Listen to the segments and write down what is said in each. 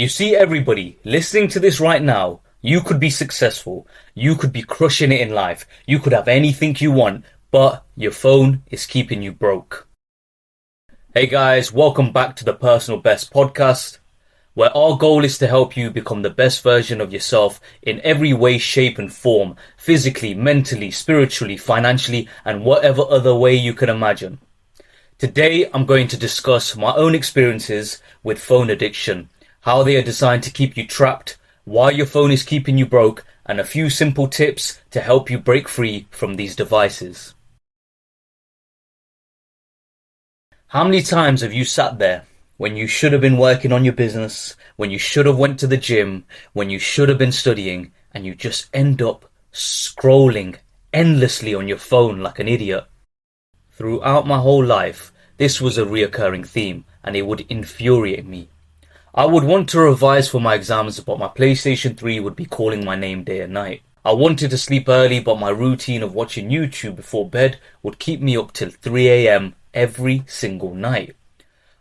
You see, everybody listening to this right now, you could be successful. You could be crushing it in life. You could have anything you want, but your phone is keeping you broke. Hey guys, welcome back to the Personal Best Podcast, where our goal is to help you become the best version of yourself in every way, shape and form, physically, mentally, spiritually, financially, and whatever other way you can imagine. Today, I'm going to discuss my own experiences with phone addiction, how they are designed to keep you trapped, why your phone is keeping you broke, and a few simple tips to help you break free from these devices. How many times have you sat there when you should have been working on your business, when you should have went to the gym, when you should have been studying, and you just end up scrolling endlessly on your phone like an idiot? Throughout my whole life, this was a reoccurring theme, and it would infuriate me. I would want to revise for my exams, but my PlayStation 3 would be calling my name day and night. I wanted to sleep early, but my routine of watching YouTube before bed would keep me up till 3 a.m. every single night.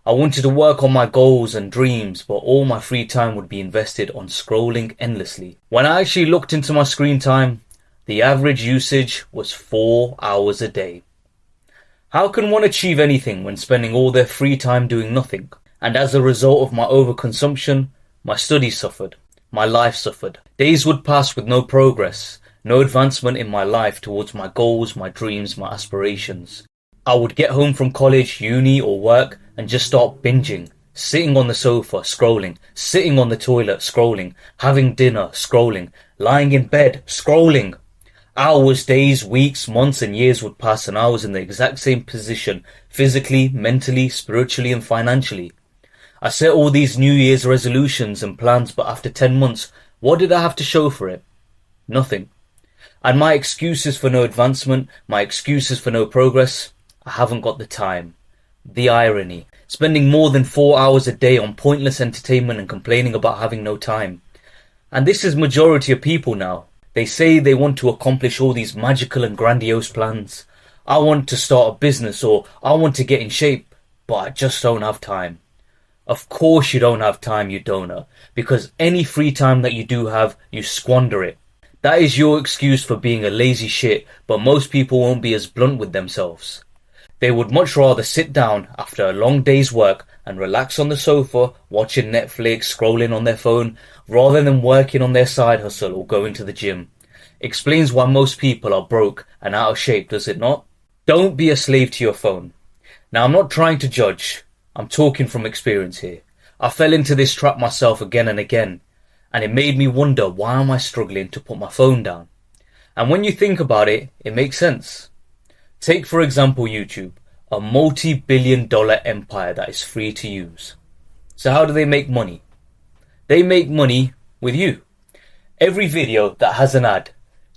I wanted to work on my goals and dreams, but all my free time would be invested on scrolling endlessly. When I actually looked into my screen time, the average usage was 4 hours a day. How can one achieve anything when spending all their free time doing nothing? And as a result of my overconsumption, my studies suffered, my life suffered. Days would pass with no progress, no advancement in my life towards my goals, my dreams, my aspirations. I would get home from college, uni or work and just start binging, sitting on the sofa, scrolling, sitting on the toilet, scrolling, having dinner, scrolling, lying in bed, scrolling. Hours, days, weeks, months and years would pass and I was in the exact same position, physically, mentally, spiritually and financially. I set all these New Year's resolutions and plans, but after 10 months, what did I have to show for it? Nothing. And my excuses for no advancement, my excuses for no progress, I haven't got the time. The irony. Spending more than 4 hours a day on pointless entertainment and complaining about having no time. And this is majority of people now. They say they want to accomplish all these magical and grandiose plans. I want to start a business or I want to get in shape, but I just don't have time. Of course you don't have time, you donor, because any free time that you do have, you squander it. That is your excuse for being a lazy shit, but most people won't be as blunt with themselves. They would much rather sit down after a long day's work and relax on the sofa, watching Netflix, scrolling on their phone, rather than working on their side hustle or going to the gym. Explains why most people are broke and out of shape, does it not? Don't be a slave to your phone. Now, I'm not trying to judge. I'm talking from experience here. I fell into this trap myself again and again, and it made me wonder, why am I struggling to put my phone down? And when you think about it, it makes sense. Take for example YouTube, a multi-billion-dollar empire that is free to use. So how do they make money? They make money with you. Every video that has an ad,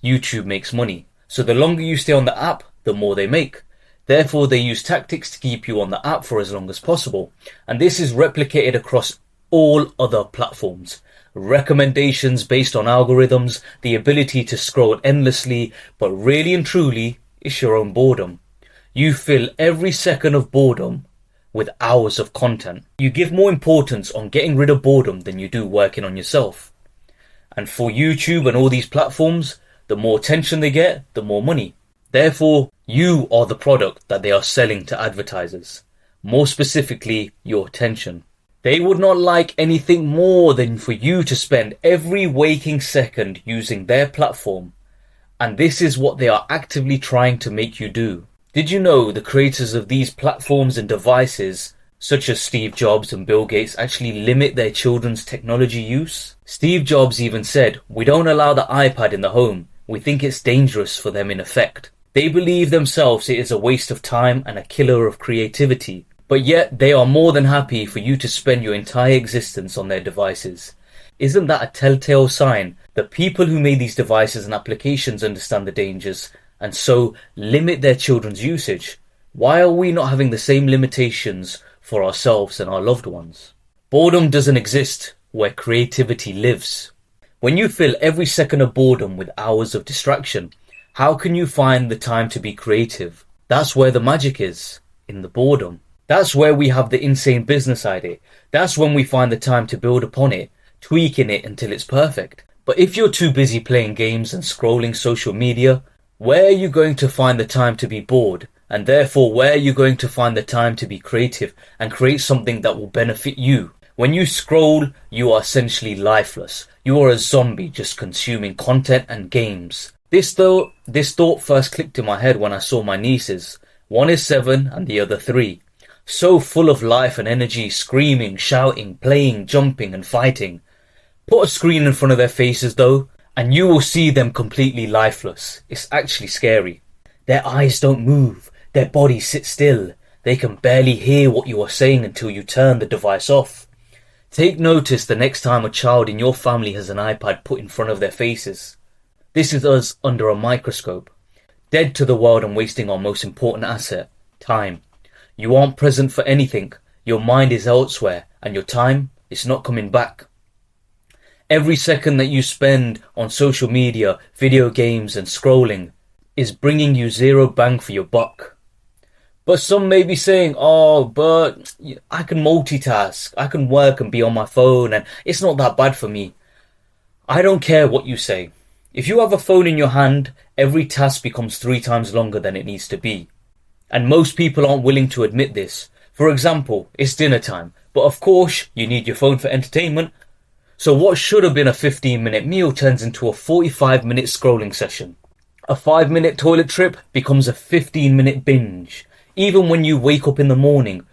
YouTube makes money. So the longer you stay on the app, the more they make. Therefore, they use tactics to keep you on the app for as long as possible. And this is replicated across all other platforms. Recommendations based on algorithms, the ability to scroll endlessly, but really and truly, it's your own boredom. You fill every second of boredom with hours of content. You give more importance on getting rid of boredom than you do working on yourself. And for YouTube and all these platforms, the more attention they get, the more money. Therefore, you are the product that they are selling to advertisers. More specifically, your attention. They would not like anything more than for you to spend every waking second using their platform. And this is what they are actively trying to make you do. Did you know the creators of these platforms and devices, such as Steve Jobs and Bill Gates, actually limit their children's technology use? Steve Jobs even said, "We don't allow the iPad in the home. We think it's dangerous for them in effect." They believe themselves it is a waste of time and a killer of creativity, but yet they are more than happy for you to spend your entire existence on their devices. Isn't that a telltale sign that people who made these devices and applications understand the dangers and so limit their children's usage? Why are we not having the same limitations for ourselves and our loved ones? Boredom doesn't exist where creativity lives. When you fill every second of boredom with hours of distraction, how can you find the time to be creative? That's where the magic is, in the boredom. That's where we have the insane business idea. That's when we find the time to build upon it, tweaking it until it's perfect. But if you're too busy playing games and scrolling social media, where are you going to find the time to be bored? And therefore, where are you going to find the time to be creative and create something that will benefit you? When you scroll, you are essentially lifeless. You are a zombie just consuming content and games. This thought first clicked in my head when I saw my nieces. One is 7 and the other 3. So full of life and energy, screaming, shouting, playing, jumping and fighting. Put a screen in front of their faces though, and you will see them completely lifeless. It's actually scary. Their eyes don't move. Their bodies sit still. They can barely hear what you are saying until you turn the device off. Take notice the next time a child in your family has an iPad put in front of their faces. This is us under a microscope. Dead to the world and wasting our most important asset, time. You aren't present for anything. Your mind is elsewhere, and your time is not coming back. Every second that you spend on social media, video games and scrolling is bringing you zero bang for your buck. But some may be saying, oh, but I can multitask, I can work and be on my phone and it's not that bad for me. I don't care what you say. If you have a phone in your hand, every task becomes 3 times longer than it needs to be. And most people aren't willing to admit this. For example, it's dinner time, but of course you need your phone for entertainment. So what should have been a 15-minute meal turns into a 45-minute scrolling session. A 5-minute toilet trip becomes a 15-minute binge. Even when you wake up in the morning,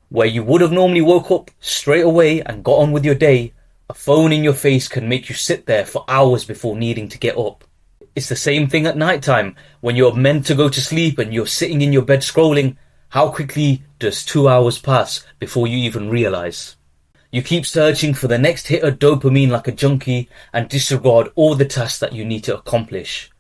where you would have normally woke up straight away and got on with your day, a phone in your face can make you sit there for hours before needing to get up. It's the same thing at night time. When you're meant to go to sleep and you're sitting in your bed scrolling, how quickly does 2 hours pass before you even realise? You keep searching for the next hit of dopamine like a junkie and disregard all the tasks that you need to accomplish.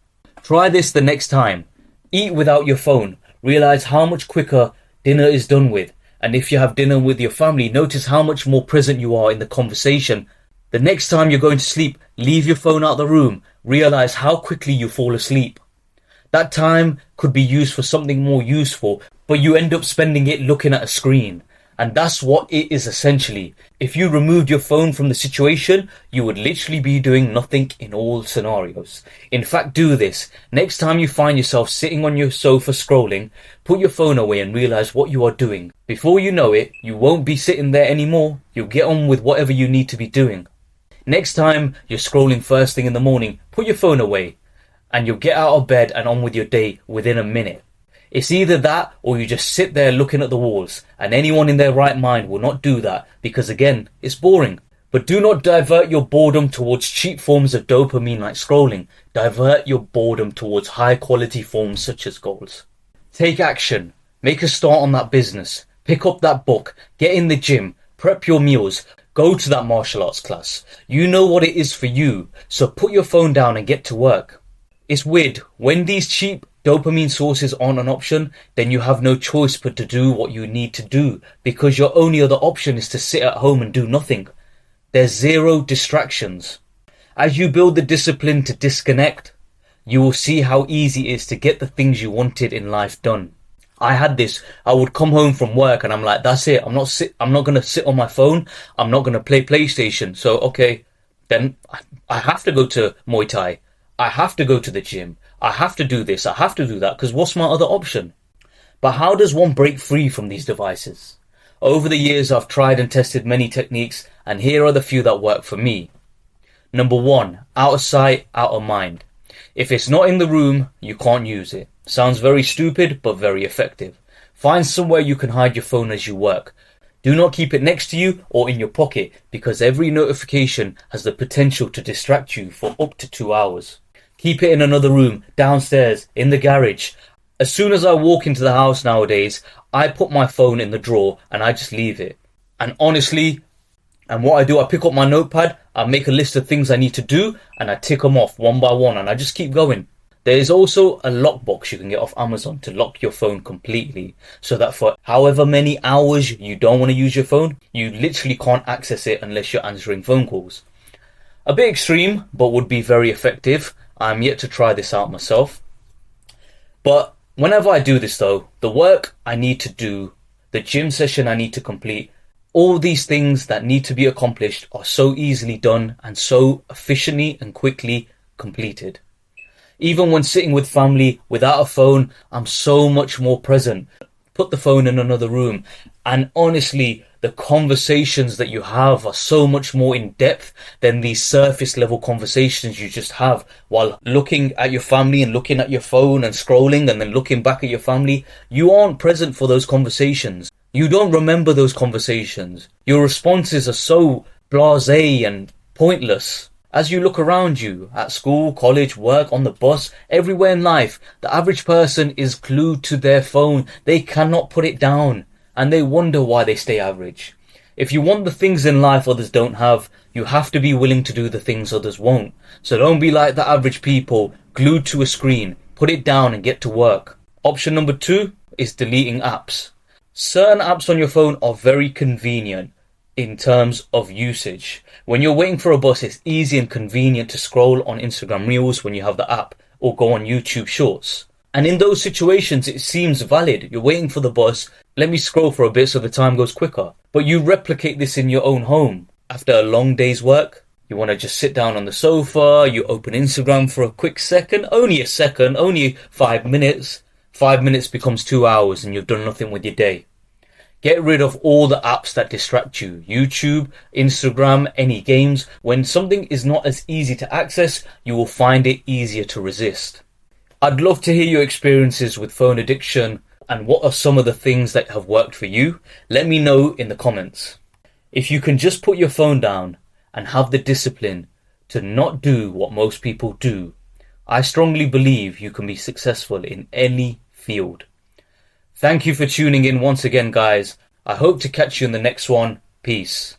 Try this the next time. Eat without your phone. Realise how much quicker dinner is done with. And if you have dinner with your family, notice how much more present you are in the conversation. The next time you're going to sleep, leave your phone out of the room. Realise how quickly you fall asleep. That time could be used for something more useful, but you end up spending it looking at a screen. And that's what it is essentially. If you removed your phone from the situation, you would literally be doing nothing in all scenarios. In fact, do this. Next time you find yourself sitting on your sofa scrolling, put your phone away and realise what you are doing. Before you know it, you won't be sitting there anymore. You'll get on with whatever you need to be doing. Next time you're scrolling first thing in the morning, put your phone away and you'll get out of bed and on with your day within a minute. It's either that or you just sit there looking at the walls, and anyone in their right mind will not do that because again, it's boring. But do not divert your boredom towards cheap forms of dopamine like scrolling. Divert your boredom towards high quality forms such as goals. Take action. Make a start on that business. Pick up that book. Get in the gym. Prep your meals. Go to that martial arts class. You know what it is for you, so put your phone down and get to work. It's weird, when these cheap dopamine sources aren't an option, then you have no choice but to do what you need to do, because your only other option is to sit at home and do nothing. There's zero distractions. As you build the discipline to disconnect, you will see how easy it is to get the things you wanted in life done. I had this. I would come home from work and I'm like, that's it. I'm not going to sit on my phone. I'm not going to play PlayStation. So, okay, then I have to go to Muay Thai. I have to go to the gym. I have to do this. I have to do that, because what's my other option? But how does one break free from these devices? Over the years, I've tried and tested many techniques, and here are the few that work for me. Number 1, out of sight, out of mind. If it's not in the room, you can't use it. Sounds very stupid, but very effective. Find somewhere you can hide your phone as you work. Do not keep it next to you or in your pocket, because every notification has the potential to distract you for up to 2 hours. Keep it in another room, downstairs, in the garage. As soon as I walk into the house nowadays, I put my phone in the drawer and I just leave it. And honestly, what I do, I pick up my notepad, I make a list of things I need to do, and I tick them off one by one, and I just keep going. There is also a lockbox you can get off Amazon to lock your phone completely, so that for however many hours you don't want to use your phone, you literally can't access it unless you're answering phone calls. A bit extreme, but would be very effective. I'm yet to try this out myself. But whenever I do this though, the work I need to do the gym session I need to complete. All these things that need to be accomplished are so easily done and so efficiently and quickly completed. Even when sitting with family without a phone, I'm so much more present. Put the phone in another room, and honestly, the conversations that you have are so much more in depth than these surface level conversations you just have while looking at your family and looking at your phone and scrolling and then looking back at your family. You aren't present for those conversations. You don't remember those conversations. Your responses are so blasé and pointless. As you look around you, at school, college, work, on the bus, everywhere in life, the average person is glued to their phone. They cannot put it down, and they wonder why they stay average. If you want the things in life others don't have, you have to be willing to do the things others won't. So don't be like the average people, glued to a screen. Put it down and get to work. Option number 2 is deleting apps. Certain apps on your phone are very convenient in terms of usage. When you're waiting for a bus, it's easy and convenient to scroll on Instagram Reels when you have the app, or go on YouTube Shorts. And in those situations, it seems valid. You're waiting for the bus, let me scroll for a bit so the time goes quicker. But you replicate this in your own home. After a long day's work, you want to just sit down on the sofa, you open Instagram for a quick second, only 5 minutes. 5 minutes becomes 2 hours and you've done nothing with your day. Get rid of all the apps that distract you. YouTube, Instagram, any games. When something is not as easy to access, you will find it easier to resist. I'd love to hear your experiences with phone addiction and what are some of the things that have worked for you. Let me know in the comments. If you can just put your phone down and have the discipline to not do what most people do, I strongly believe you can be successful in any field. Thank you for tuning in once again, guys. I hope to catch you in the next one. Peace.